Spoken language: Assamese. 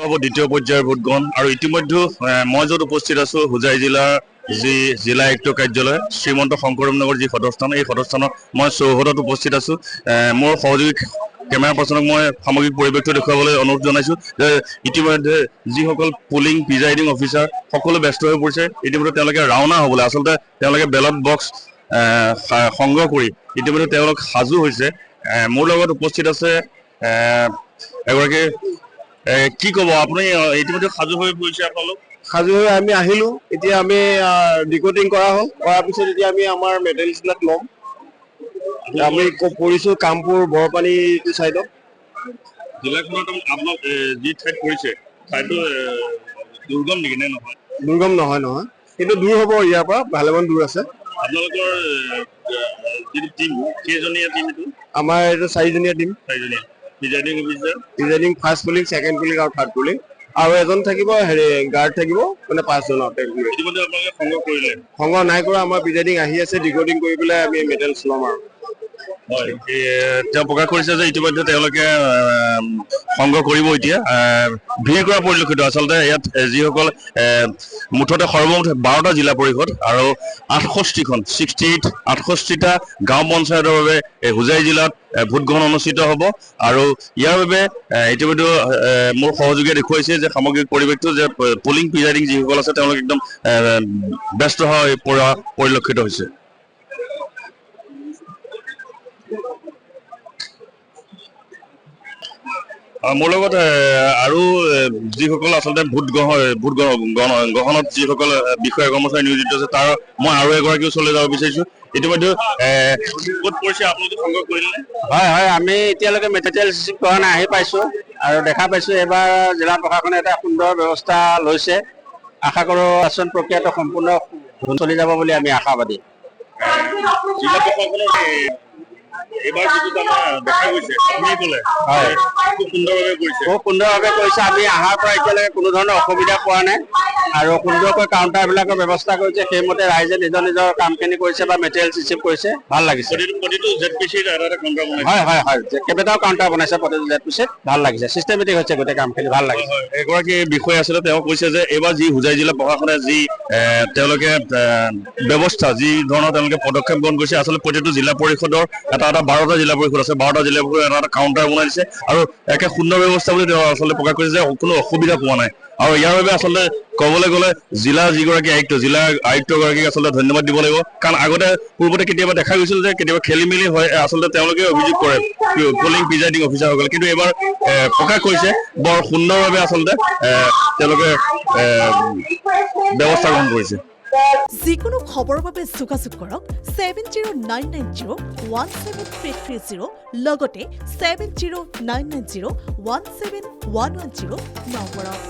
হ'ব দ্বিতীয় পৰ্যায়ৰ ভোটগ্ৰহণ আৰু ইতিমধ্যে মই য'ত উপস্থিত আছোঁ হোজাই জিলাৰ যি জিলা আয়ুক্ত কাৰ্যালয় শ্ৰীমন্ত শংকৰদেৱ নগৰ যি সদৰস্থান এই সদৰস্থানত মই চৌহদত উপস্থিত আছোঁ মোৰ সহযোগী কেমেৰা পাৰ্চনক মই সামগ্ৰিক পৰিৱেশটো দেখুৱাবলৈ অনুৰোধ জনাইছোঁ যে ইতিমধ্যে যিসকল পুলিং প্ৰিজাইডিং অফিচাৰ সকলো ব্যস্ত হৈ পৰিছে ইতিমধ্যে তেওঁলোকে ৰাওনা হ'বলৈ আচলতে তেওঁলোকে বেলট বক্স সংগ্ৰহ কৰি ইতিমধ্যে তেওঁলোক সাজু হৈছে মোৰ লগত উপস্থিত আছে এগৰাকী কি ক'ব আপুনি ইতিমধ্যে সাজু হৈ পৰিছে আপোনালোক সাজু হৈ আমি আহিলো এতিয়া আমি ডিকোডিং কৰা হ'ল কৰাৰ পিছত এতিয়া আমি আমাৰ মেটেৰিয়েলছবিলাক ল'ম আমি পৰিছোঁ কামপুৰ বৰপানী চাইডত জিলাখনত আপোনাক যি ঠাইত পৰিছে ঠাইটো দুৰ্গম নেকি নে নহয় দুৰ্গম নহয় কিন্তু দূৰ হ'ব ইয়াৰ পৰা ভালেমান দূৰ আছে আপোনালোকৰ যিটো টীম কেইজনীয়া টীম এইটো আমাৰ এইটো 4জনীয়া team presiding officer presiding first polling second polling আৰু থাৰ্ড পুলিং আৰু এজন থাকিব গাৰ্ড থাকিব মানে 5জন ইতিমধ্যে আপোনালোকে সংগ্ৰহ কৰিলে সংগ্ৰহ নাই কৰা আমাৰ প্ৰিজাইডিং আহি আছে ডিকোডিং কৰি পেলাই আমি মেটেৰিয়েলছ ল'ম আৰু হয় তেওঁ প্ৰকাশ কৰিছে যে ইতিমধ্যে তেওঁলোকে সংগ্ৰহ কৰিব এতিয়া ভিৰ কৰা পৰিলক্ষিত আচলতে ইয়াত যিসকল মুঠতে সৰ্বমুঠ 12টা জিলা পৰিষদ আৰু 68টা গাঁও পঞ্চায়তৰ বাবে হোজাই জিলাত ভোটগ্ৰহণ অনুষ্ঠিত হ'ব আৰু ইয়াৰ বাবে ইতিমধ্যে মোৰ সহযোগীয়ে দেখুৱাইছে যে সামগ্ৰিক পৰিৱেশটো যে পুলিং প্ৰিজাইডিং যিসকল আছে তেওঁলোক একদম ব্যস্ত হৈ পৰা পৰিলক্ষিত হৈছে মোৰ লগত আৰু যিসকল আচলতে ভোট গ্ৰহণত যিসকল বিষয়া কৰ্মচাৰী নিয়োজিত আছে তাৰ মই আৰু এগৰাকী ওচৰলৈ যাব বিচাৰিছোঁ ইতিমধ্যে ক'ত পৰিছে আপোনালোকে সংগ্ৰহ কৰিলে হয় আমি এতিয়ালৈকে মেটেৰিয়েল ৰিচিভ কৰা নাই আহি পাইছোঁ আৰু দেখা পাইছোঁ এইবাৰ জিলা প্ৰশাসনে এটা সুন্দৰ ব্যৱস্থা লৈছে আশা কৰোঁ আচৰণ প্ৰক্ৰিয়াটো সম্পূৰ্ণ চলি যাব বুলি আমি আশাবাদী জিলা প্ৰশাসনৰ এইবাৰ যিটো দেখা গৈছে আপুনি ক'লে হয় খুব সুন্দৰভাৱে কৰিছে আমি অহাৰ পৰা এতিয়ালৈকে কোনো ধৰণৰ অসুবিধা পোৱা নাই আৰু সুন্দৰকৈ কাউণ্টাৰবিলাকৰ ব্যৱস্থা কৰিছে সেইমতে ৰাইজে নিজৰ কামখিনি কৰিছে বা মেটেৰিয়েল ৰিচিভ কৰিছে ভাল লাগিছে প্ৰতিটো ZPCৰ এটা কাউণ্টাৰ বনাইছে হয় কেইবাটাও কাউণ্টাৰ বনাইছে প্ৰতিটো ZPCত ভাল লাগিছে চিষ্টেমেটিক হৈছে গোটেই কামখিনি ভাল লাগিছে এগৰাকী বিষয়া আছিলে তেওঁ কৈছে যে এইবাৰ যি হোজাই জিলা প্ৰশাসনে যি তেওঁলোকে ব্যৱস্থা যি ধৰণৰ তেওঁলোকে পদক্ষেপ গ্ৰহণ কৰিছে আচলতে প্ৰতিটো জিলা পৰিষদৰ এটা 12টা জিলা পৰিষদ আছে 12টা জিলা পৰিষদ এটা কাউণ্টাৰ বনাই দিছে আৰু একে সুন্দৰ ব্যৱস্থা বুলি তেওঁ আচলতে প্ৰকাশ কৰিছে যে কোনো অসুবিধা পোৱা নাই আৰু ইয়াৰ বাবে আচলতে ক'বলৈ গ'লে জিলা যিগৰাকী আয়ুক্তগৰাকীক আচলতে ধন্যবাদ দিব লাগিব কাৰণ পূৰ্বতে কেতিয়াবা দেখা গৈছিল যে কেতিয়াবা খেলি মেলি হয় আচলতে তেওঁলোকে অভিযোগ কৰে পুলিং প্ৰিজাইডিং অফিচাৰসকলে কিন্তু এইবাৰ প্ৰকাশ কৰিছে বৰ সুন্দৰভাৱে আচলতে তেওঁলোকে ব্যৱস্থা গ্ৰহণ কৰিছে যিকোনো খবৰৰ বাবে যোগাযোগ কৰক 7099017330 লগতে 7099017110 নম্বৰত